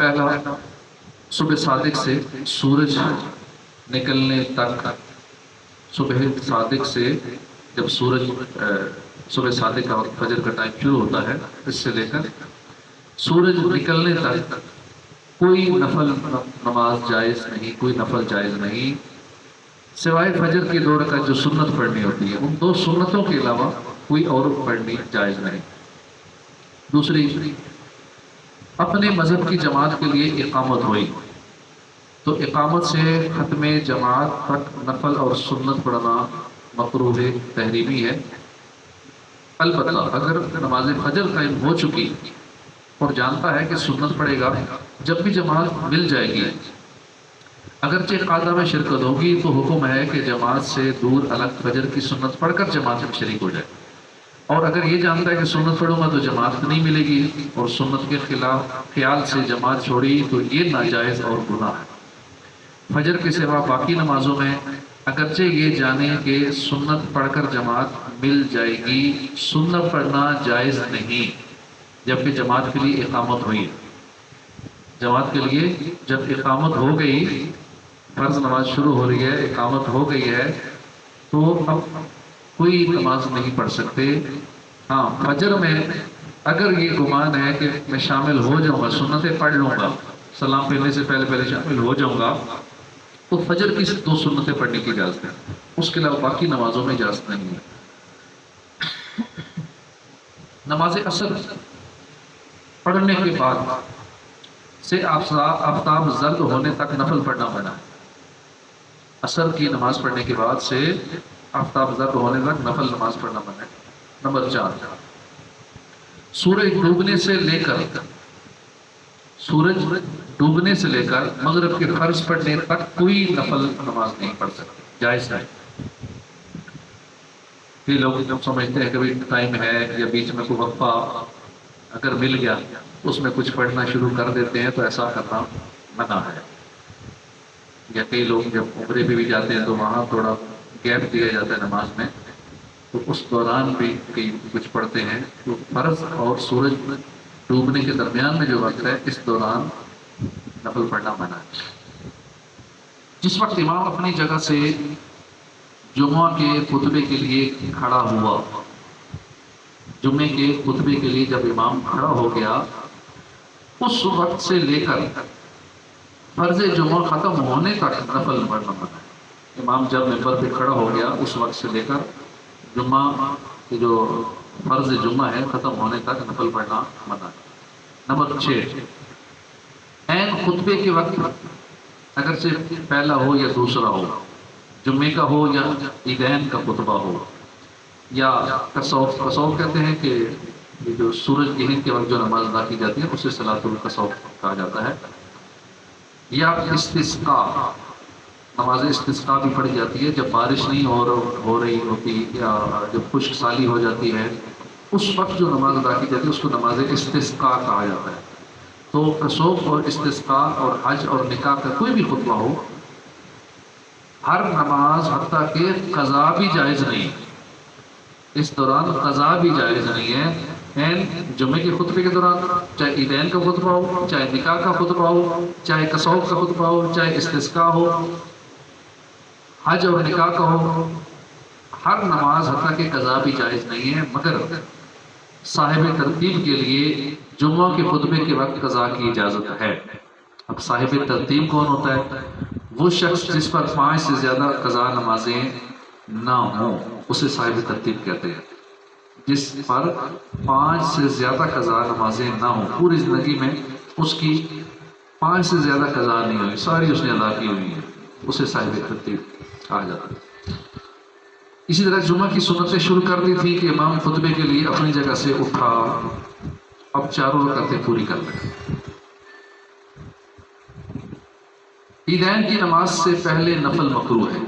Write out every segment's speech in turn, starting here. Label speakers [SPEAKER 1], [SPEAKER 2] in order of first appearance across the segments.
[SPEAKER 1] پہلا، صبح صادق سے سورج نکلنے تک، صبح صادق سے جب سورج صبح صادق کا وقت فجر کا ٹائم شروع ہوتا ہے، اس سے لے کر سورج نکلنے تک کوئی نفل نماز جائز نہیں، کوئی نفل جائز نہیں، سوائے فجر کی 2 رکعت جو سنت پڑھنی ہوتی ہے، ان 2 سنتوں کے علاوہ کوئی اور پڑھنی جائز نہیں۔ دوسری، اپنے مذہب کی جماعت کے لیے اقامت ہوئی تو اقامت سے ختم جماعت تک نفل اور سنت پڑھنا مکروہ تحریمی ہے۔ البتہ اگر نماز فجر قائم ہو چکی اور جانتا ہے کہ سنت پڑھے گا، جب بھی جماعت مل جائے گی، اگرچہ قاعدہ میں شرکت ہوگی تو حکم ہے کہ جماعت سے دور الگ فجر کی سنت پڑھ کر جماعت میں شریک ہو جائے، اور اگر یہ جانتا ہے کہ سنت پڑھوں گا تو جماعت نہیں ملے گی اور سنت کے خلاف خیال سے جماعت چھوڑی تو یہ ناجائز اور گناہ ہے۔ فجر کے سوا باقی نمازوں میں اگرچہ یہ جانے کہ سنت پڑھ کر جماعت مل جائے گی، سنت پڑھنا جائز نہیں جبکہ جماعت کے لیے اقامت ہوئی۔ جماعت کے لیے جب اقامت ہو گئی، فرض نماز شروع ہو رہی ہے، اقامت ہو گئی ہے، تو اب کوئی نماز نہیں پڑھ سکتے۔ ہاں، فجر میں اگر یہ گمان ہے کہ میں شامل ہو جاؤں گا، سنتیں پڑھ لوں گا، سلام پھیرنے سے پہلے شامل ہو جاؤں گا، تو فجر کی 2 سنتیں پڑھنے کی اجازت ہے، اس کے علاوہ باقی نمازوں میں اجازت نہیں ہے۔ نماز عصر پڑھنے کے بعد سے آفتاب زرد ہونے تک نفل پڑھنا منع ہے۔ عصر کی نماز پڑھنے کے بعد سے آفتاب زرد ہونے تک نفل نماز پڑھنا منع ہے۔ نمبر 4، سورج ڈوبنے سے لے کر مغرب کے فرض پڑھنے تک کوئی نفل نماز نہیں پڑھ سکتے، جائز ہے۔ یہ لوگ سمجھتے ہیں کہ بھی ٹائم ہے یا بیچ میں کوئی وقفہ اگر مل گیا اس میں کچھ پڑھنا شروع کر دیتے ہیں تو ایسا کرنا منع ہے۔ یا کئی لوگ جب عمرے پہ بھی جاتے ہیں تو وہاں تھوڑا گیپ دیا جاتا ہے نماز میں، تو اس دوران بھی کئی کچھ پڑھتے ہیں، تو فرض اور سورج ڈوبنے کے درمیان میں جو وقت ہے اس دوران نفل پڑھنا منع ہے۔ جس وقت امام اپنی جگہ سے جمعہ کے خطبے کے لیے کھڑا ہوا، جمعے کے خطبے کے لیے جب امام کھڑا ہو گیا، اس وقت سے لے کر فرض جمعہ ختم ہونے تک نفل پڑھنا منع ہے۔ امام جب ممبر پہ کھڑا ہو گیا اس وقت سے لے کر جمعہ کے جو فرض جمعہ ہے ختم ہونے تک نفل پڑھنا منع ہے۔ نمبر 6، عین خطبے کے وقت اگرچہ پہلا ہو یا دوسرا ہو، جمعے کا ہو یا عیدین کا خطبہ ہو، یا کسوف کہتے ہیں کہ یہ جو سورج گرہن کے وقت جو نماز ادا کی جاتی ہے اسے صلاۃ الکسوف کہا جاتا ہے، یا استسقاء، نماز استسقاء بھی پڑھی جاتی ہے جب بارش نہیں ہو رہی ہوتی یا جب خشک سالی ہو جاتی ہے، اس وقت جو نماز ادا کی جاتی ہے اس کو نماز استسقاء کہا جاتا ہے۔ تو کسوف اور استسقاء اور حج اور نکاح کا کوئی بھی خطبہ ہو، ہر نماز حتیٰ کہ قضا بھی جائز نہیں، اس دوران قضا بھی جائز نہیں ہے۔ جمعے کے خطبے کے دوران چاہے عیدین کا خطبہ ہو، چاہے نکاح کا خطبہ ہو، چاہے کسوف کا خطبہ ہو، چاہے استسقاء ہو، حج اور نکاح کا ہو، ہر نماز حتیٰ کہ قضا بھی جائز نہیں ہے، مگر صاحب ترتیب کے لیے جمعہ کے خطبے کے وقت قضا کی اجازت ہے۔ اب صاحب ترتیب کون ہوتا ہے؟ وہ شخص جس پر 5 سے زیادہ قضا نمازیں نہ ہوں اسے صاحب ترتیب کہتے ہیں۔ جس پر 5 سے زیادہ قضا نمازیں نہ ہوں، پوری زندگی میں اس کی 5 سے زیادہ قضا نہیں ہوئی، ساری اس نے ادا کی ہوئی ہے، اسے صاحب ترتیب کہا جاتا ہے۔ اسی طرح جمعہ کی سنتیں شروع کر دی تھی کہ امام خطبے کے لیے اپنی جگہ سے اٹھا، اب 4 رکعتیں پوری کر لیں۔ عیدین کی نماز سے پہلے نفل مکروہ ہے،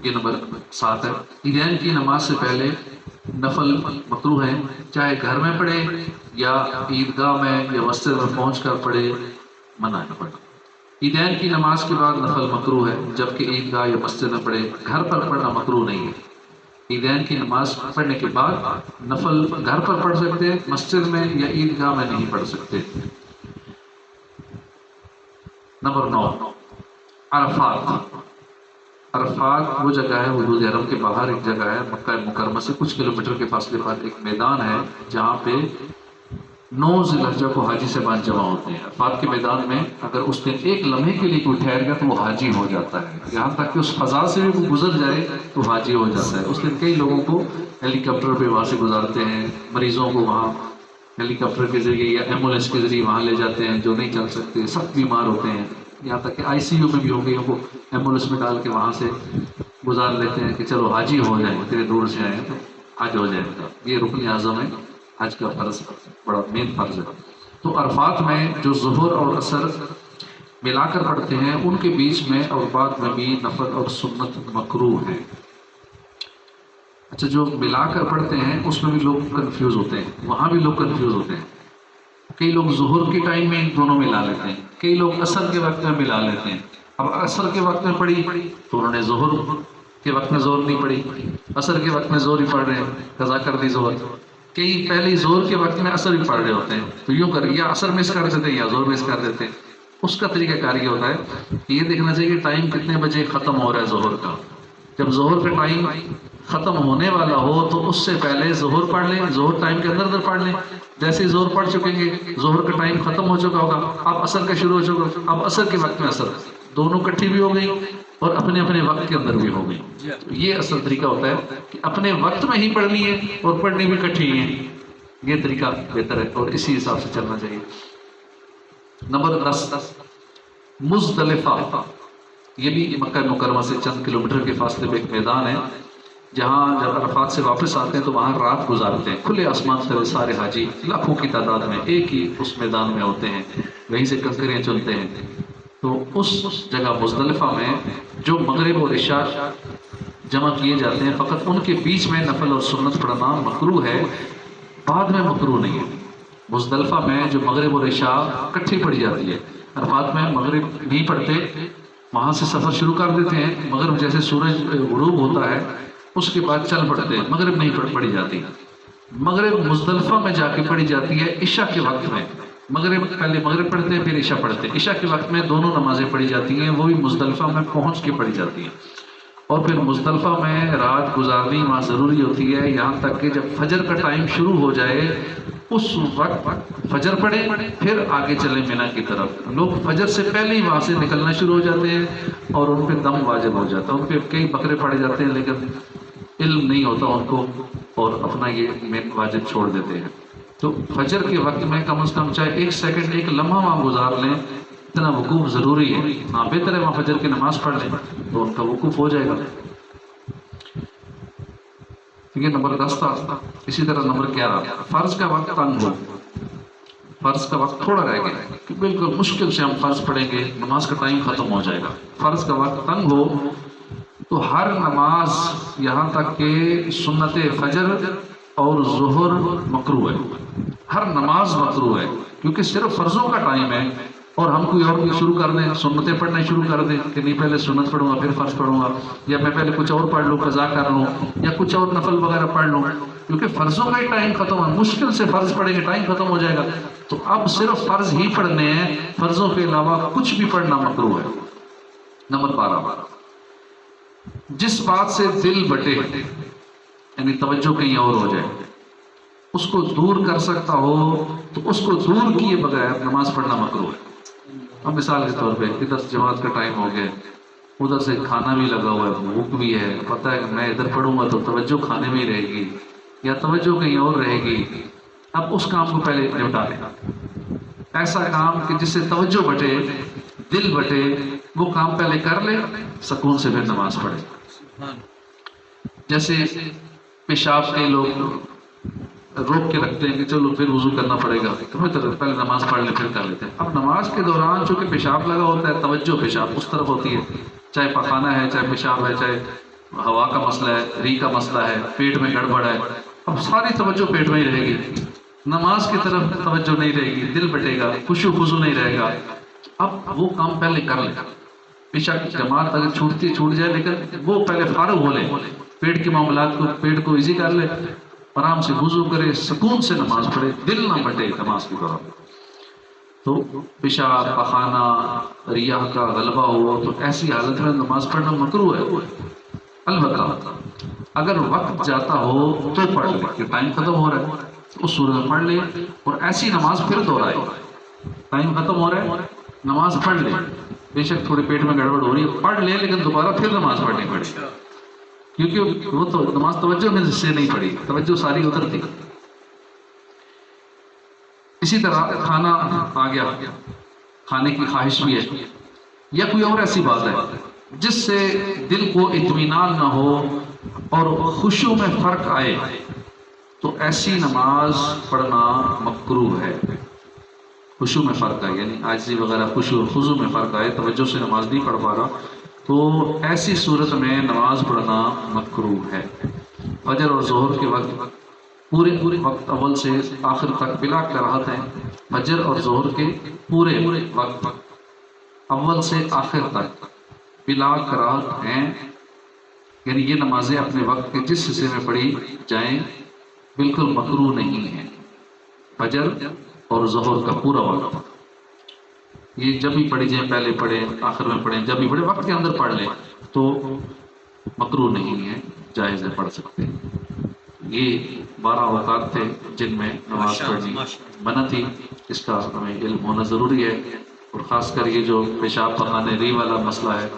[SPEAKER 1] یہ نمبر 7 ہے۔ عیدین کی نماز سے پہلے نفل مکروہ ہے، چاہے گھر میں پڑھے یا عیدگاہ میں یا مسجد میں پہنچ کر پڑھے، منع ہے پڑھنا۔ عیدین کی نماز کے بعد نفل مکروہ ہے، جبکہ عیدگاہ یا مسجد میں پڑھے، گھر پر پڑھنا مکروہ نہیں ہے۔ عیدین کی نماز پڑھنے کے بعد نفل گھر پر پڑھ سکتے ہیں، مسجد میں یا عیدگاہ میں نہیں پڑھ سکتے۔ نمبر 9 عرفات. عرفات وہ جگہ ہے حدود حرم کے باہر ایک جگہ ہے، مکہ مکرمہ سے کچھ کلومیٹر کے فاصلے پر ایک میدان ہے جہاں پہ 9 ذی الحجہ کو حاجی صاحبان جمع ہوتے ہیں. عرفات کے میدان میں اگر اس دن ایک لمحے کے لیے کوئی ٹھہر گیا تو وہ حاجی ہو جاتا ہے، یہاں تک کہ اس فضا سے بھی وہ گزر جائے تو حاجی ہو جاتا ہے. اس دن کئی لوگوں کو ہیلی کاپٹر پہ وہاں سے گزارتے ہیں، مریضوں کو وہاں ہیلی کاپٹر کے ذریعے یا ایمبولینس کے ذریعے وہاں لے جاتے ہیں جو نہیں چل سکتے، سخت بیمار ہوتے ہیں، یہاں تک کہ ICU میں بھی ہو گئی کو ایمبولینس میں ڈال کے وہاں سے گزار لیتے ہیں کہ چلو حاجی ہو جائیں، اتنے دور سے آئے تو حج ہو جائے گا. یہ رکن اعظم ہے حج کا فرض، بڑا مین فرض ہے. تو عرفات میں جو ظہر اور عصر ملا کر پڑھتے ہیں ان کے بیچ میں اور بعد میں بھی نفل اور سنت مکروہ ہے. اچھا جو ملا کر پڑھتے ہیں اس میں بھی لوگ کنفیوز ہوتے ہیں، وہاں بھی لوگ کنفیوز ہوتے ہیں. کئی لوگ ظہر کے ٹائم میں دونوں ملا لیتے ہیں، کئی لوگ عصر کے وقت میں ملا لیتے ہیں. اب عصر کے وقت میں پڑھی تو انہوں نے ظہر کے وقت میں زور نہیں پڑھی، عصر کے وقت میں زور ہی پڑھ رہے ہیں، قضا کر دی زور. کئی پہلے زور کے وقت میں عصر بھی پڑھ رہے ہوتے ہیں تو یوں کر یا عصر مس کر دیتے ہیں یا زور مس کر دیتے ہیں. اس کا طریقہ کار یہ ہوتا ہے کہ یہ دیکھنا چاہیے کہ ٹائم کتنے بجے ختم ہو رہا ہے ظہر کا. جب ظہر کا ٹائم ختم ہونے والا ہو تو اس سے پہلے ظہر پڑھ لیں، ظہر ٹائم کے اندر پڑھ لیں. جیسے ہی ظہر پڑھ چکیں گے ظہر کا ٹائم ختم ہو چکا ہوگا، اب عصر کا شروع ہو چکا، اب عصر کے وقت میں عصر، دونوں کٹھی بھی ہو گئی اور اپنے اپنے وقت کے اندر بھی ہو گئی. یہ اصل طریقہ ہوتا ہے کہ اپنے وقت میں ہی پڑھنی ہے اور پڑھنی بھی کٹھی ہے. یہ طریقہ بہتر ہے اور اسی حساب سے چلنا چاہیے. نمبر 10 مزدلفہ. یہ بھی مکہ مکرمہ سے چند کلومیٹر کے فاصلے پہ ایک میدان ہے جہاں جب عرفات سے واپس آتے ہیں تو وہاں رات گزارتے ہیں. کھلے آسمان سے سارے حاجی لاکھوں کی تعداد میں ایک ہی اس میدان میں ہوتے ہیں، وہیں سے کنکریاں چنتے ہیں. تو اس جگہ مزدلفہ میں جو مغرب اور عشاء جمع کیے جاتے ہیں فقط ان کے بیچ میں نفل اور سنت پڑھنا مکروہ ہے، بعد میں مکروہ نہیں ہے. مزدلفہ میں جو مغرب اور عشاء کٹھی پڑھی جاتی ہے، عرفات میں مغرب نہیں پڑھتے، وہاں سے سفر شروع کر دیتے ہیں. مغرب جیسے سورج غروب ہوتا ہے اس کے بعد چل پڑتے ہیں، مغرب نہیں پڑھی جاتی. مغرب مزدلفہ میں جا کے پڑھی جاتی ہے عشاء کے وقت میں. مغرب پہلے مغرب پڑھتے ہیں پھر عشاء پڑھتے ہیں. عشاء کے وقت میں دونوں نمازیں پڑھی جاتی ہیں، وہ بھی مزدلفہ میں پہنچ کے پڑھی جاتی ہیں. اور پھر مزدلفہ میں رات گزارنی وہاں ضروری ہوتی ہے، یہاں تک کہ جب فجر کا ٹائم شروع ہو جائے اس وقت فجر پڑھے پھر آگے چلے مینا کی طرف. لوگ فجر سے پہلے ہی وہاں سے نکلنا شروع ہو جاتے ہیں اور ان پہ دم واجب ہو جاتا ہے. ان پہ کئی بکرے پڑے جاتے ہیں لیکن علم نہیں ہوتا ان کو اور اپنا یہ مین واجب چھوڑ دیتے ہیں. تو فجر کے وقت میں کم از کم چاہے ایک سیکنڈ ایک لمحہ وہاں گزار لیں، اتنا وقوف ضروری ہے. ہاں بہتر ہے وہاں فجر کی نماز پڑھ لیں تو ان کا وقوف ہو جائے گا. ٹھیک ہے، نمبر 10 تھا. اسی طرح نمبر 11 فرض کا وقت تنگ ہو. فرض کا وقت تھوڑا رہ گیا کہ بالکل مشکل سے ہم فرض پڑھیں گے، نماز کا ٹائم ختم ہو جائے گا. فرض کا وقت تنگ ہو تو ہر نماز یہاں تک کہ سنت فجر اور ظہر مکروہ ہے. ہر نماز مکروہ ہے کیونکہ صرف فرضوں کا ٹائم ہے اور ہم کوئی اور شروع کر دیں، سنتیں پڑھنا شروع کر دیں کہ نہیں پہلے سنت پڑھوں گا پھر فرض پڑھوں گا، یا میں پہلے کچھ اور پڑھ لوں قضا کر لوں یا کچھ اور نفل وغیرہ پڑھ لوں، کیونکہ فرضوں کا ہی ٹائم ختم ہے. مشکل سے فرض پڑھیں گے ٹائم ختم ہو جائے گا. تو اب صرف فرض ہی پڑھنے ہیں، فرضوں کے علاوہ کچھ بھی پڑھنا مکروہ ہے. نمبر 12 جس بات سے دل بٹے یعنی توجہ کہیں اور ہو جائے، اس کو دور کر سکتا ہو تو اس کو دور کیے بغیر نماز پڑھنا مکروہ ہے. اب مثال کے طور پہ ادھر سے جماعت کا ٹائم ہو گیا، ادھر سے کھانا بھی لگا ہوا ہے، بھوک بھی ہے، پتہ ہے کہ میں ادھر پڑھوں گا تو توجہ کھانے میں ہی رہے گی یا توجہ کہیں اور رہے گی. اب اس کام کو پہلے نپٹا لیں. ایسا کام کہ جس سے توجہ بٹے، دل بٹے، وہ کام پہلے کر لے، سکون سے پھر نماز پڑھے. جیسے پیشاب کے لوگ روک کے رکھتے ہیں کہ چلو پھر وضو کرنا پڑے گا، پہلے نماز پڑھ لیں پھر کر لیتے ہیں. اب نماز کے دوران چونکہ پیشاب لگا ہوتا ہے، توجہ پیشاب اس طرف ہوتی ہے، چاہے پخانہ ہے، چاہے پیشاب ہے، چاہے ہوا کا مسئلہ ہے، ری کا مسئلہ ہے، پیٹ میں گڑبڑ ہے، اب ساری توجہ پیٹ میں ہی رہے گی، نماز کی طرف توجہ نہیں رہے گی، دل بٹے گا، خشوع خضوع نہیں رہے گا. اب وہ کام پہلے کر لیں. پیشاب کی جماعت اگر چھوٹتی چھوٹ جائے لیکن وہ پہلے فارغ ہو لیں، پیٹ کے معاملات کو پیٹ کو ایزی کر لے، آرام سے وضو کرے، سکون سے نماز پڑھے، دل نہ بٹے نماز کی طرف. تو پیشاب پخانہ ریاح کا غلبہ ہو تو ایسی حالت میں نماز پڑھنا مکروہ ہے۔ البتہ اگر وقت جاتا ہو تو پڑھ لے کہ ٹائم ختم ہو رہا ہے اس صورت میں پڑھ لے، اور ایسی نماز پھر دہرائے۔ ٹائم ختم ہو رہا ہے نماز پڑھ لے، بے شک تھوڑے پیٹ میں گڑبڑ ہو رہی ہے پڑھ لے، لیکن دوبارہ پھر نماز پڑھنی پڑے، کیونکہ وہ تو نماز توجہ میں سے نہیں پڑی، توجہ ساری ادھر تھی۔ اسی طرح کھانا آ گیا، کھانے کی خواہش بھی ہے، یا کوئی اور ایسی بات ہے جس سے دل کو اطمینان نہ ہو اور خشوع میں فرق آئے، تو ایسی نماز پڑھنا مکروہ ہے۔ خشوع میں فرق آئے یعنی عاجزی وغیرہ، خشوع اور خضوع میں فرق آئے، توجہ سے نماز نہیں پڑھ پا رہا، تو ایسی صورت میں نماز پڑھنا مکروہ ہے۔ فجر اور ظہر کے وقت پورے وقت اول سے آخر تک بلا کراہت ہیں، فجر اور ظہر کے پورے وقت اول سے آخر تک بلا کراہت ہیں، یعنی یہ نمازیں اپنے وقت کے جس حصے میں پڑھی جائیں بالکل مکروہ نہیں ہیں۔ فجر اور ظہر کا پورا وقت یہ جب بھی پڑھی جائیں، پہلے پڑھیں آخر میں پڑھیں، جب بھی پڑھیں وقت کے اندر پڑھ لیں تو مکروہ نہیں ہے، جائز ہے، پڑھ سکتے ہیں۔ یہ 12 اوقات تھے جن میں نماز پڑھنی منع تھی، اس کا ہمیں علم ہونا ضروری ہے، اور خاص کر یہ جو پیشاب پخانے ری والا مسئلہ ہے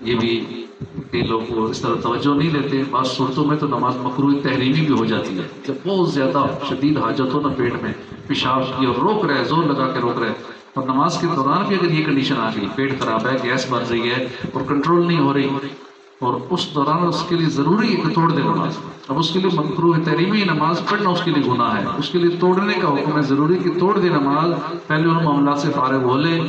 [SPEAKER 1] یہ بھی کئی لوگ اس طرح توجہ نہیں لیتے۔ بعض صورتوں میں تو نماز مکروہ تحریمی بھی ہو جاتی ہے، جب بہت زیادہ شدید حاجت ہو نا پیٹ میں پیشاب کی اور روک رہے، زور لگا کے روک رہے، اور نماز کے دوران بھی اگر یہ کنڈیشن آ گئی، پیٹ خراب ہے، گیس بن رہی ہے اور کنٹرول نہیں ہو رہی، اور اس دوران اس کے لیے ضروری ہے کہ توڑ دے نماز، اب اس کے لیے مکروہ تحریمی نماز پڑھنا اس کے لیے گناہ ہے، اس کے لیے توڑنے کا حکم ہے، ضروری کہ توڑ دے نماز، پہلے ان معاملات سے فارغ ہو لے،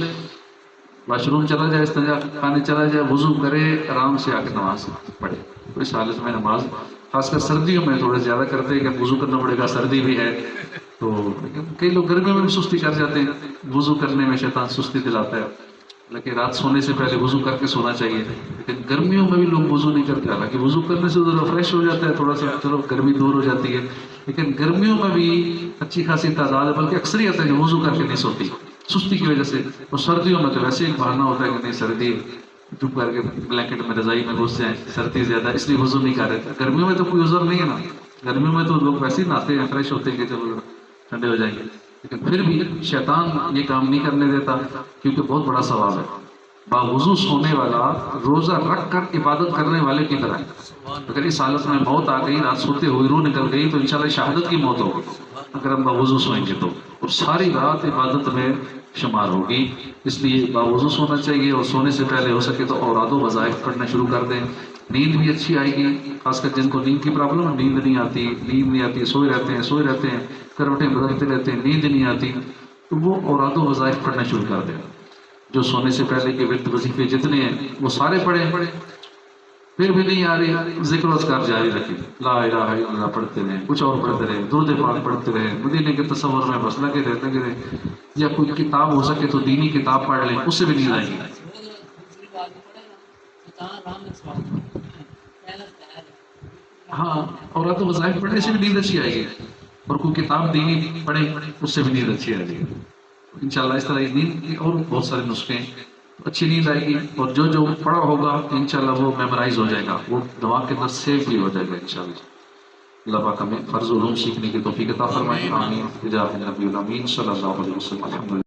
[SPEAKER 1] واش روم چلا جائے، استنجا خانے چلا جائے، وضو کرے، آرام سے آ کے نماز پڑھے۔ تو اس حالت میں نماز خاص کر سردیوں میں تھوڑے زیادہ کرتے ہیں کہ وضو کرنا پڑے گا، سردی بھی ہے تو کئی لوگ گرمیوں میں بھی سستی کر جاتے ہیں، وضو کرنے میں شیطان سستی دلاتا ہے، لیکن رات سونے سے پہلے وضو کر کے سونا چاہیے، لیکن گرمیوں میں بھی لوگ وضو نہیں کرتے، حالانکہ وضو کرنے سے ذرا فریش ہو جاتا ہے، تھوڑا سا چلو گرمی دور ہو جاتی ہے، لیکن گرمیوں میں بھی اچھی خاصی تعداد ہے، بلکہ اکثریت ہے جو وضو کر کے نہیں سوتی سستی کی وجہ سے، اور سردیوں میں تو ویسے ایک بہانہ ہوتا ہے کہ نہیں سردی چپ کر کے بلینکٹ میں رضائی میں گھس جائیں، سردی زیادہ اس لیے وضو نہیں کر رہے تھے۔ گرمیوں میں تو کوئی عذر نہیں ہے نا، گرمیوں میں تو لوگ ویسے ہی نہاتے ہیں، فریش ہوتے ہیں کہ چلو ٹھنڈے ہو جائیں گے، لیکن پھر بھی شیطان یہ کام نہیں کرنے دیتا کیونکہ بہت بڑا ثواب ہے۔ باوضو سونے والا روزہ رکھ کر عبادت کرنے والے کی طرح ہے، اگر اس حالت میں موت آ گئی، رات سوتے ہوئے روح نکل گئی، تو انشاءاللہ شہادت کی موت ہوگی اگر ہم باوضو سوئیں گے تو، اور ساری رات عبادت میں شمار ہوگی۔ اس لیے باوضو سونا چاہیے، اور سونے سے پہلے ہو سکے تو اوراد و وظائف پڑھنا شروع کر دیں، نیند بھی اچھی آئے گی، خاص کر جن کو نیند کی پرابلم ہے، نیند نہیں آتی، سوئے رہتے ہیں، کروٹیں بدلتے رہتے ہیں، نیند نہیں آتی، تو وہ اوراد و وظائف پڑھنا شروع کر دیں۔ جو سونے سے پہلے کے ورد وظیفے جتنے ہیں وہ سارے پڑھیں، پھر بھی نہیں آ رہی ذکر و اذکار جاری رکھیں، لا الہ الا اللہ پڑھتے رہیں، کچھ اور پڑھتے رہیں، درود پاک پڑھتے رہیں، مدینے کے تصور میں بس لگے رہیں، یا کوئی کتاب ہو سکے تو دینی کتاب پڑھ لیں، اس سے بھی نہیں آئے گی۔ ہاں، اور تو وظائف پڑھنے سے بھی نیند اچھی آئے گی، اور کوئی کتاب دینی پڑھیں اس سے بھی نیند اچھی آئے گی انشاءاللہ۔ اس طرح نیند کے اور بہت سارے نسخے ہیں، اچھی نیند آئے گی، اور جو پڑھا ہوگا انشاءاللہ وہ میمورائز ہو جائے گا، وہ دماغ کے اندر سیو بھی ہو جائے گا انشاءاللہ۔ اللہ پاک ہمیں فرض علوم سیکھنے کی توفیق عطا فرمائے، آمین، بجاہ نبی الامین صلی اللہ علیہ وسلم۔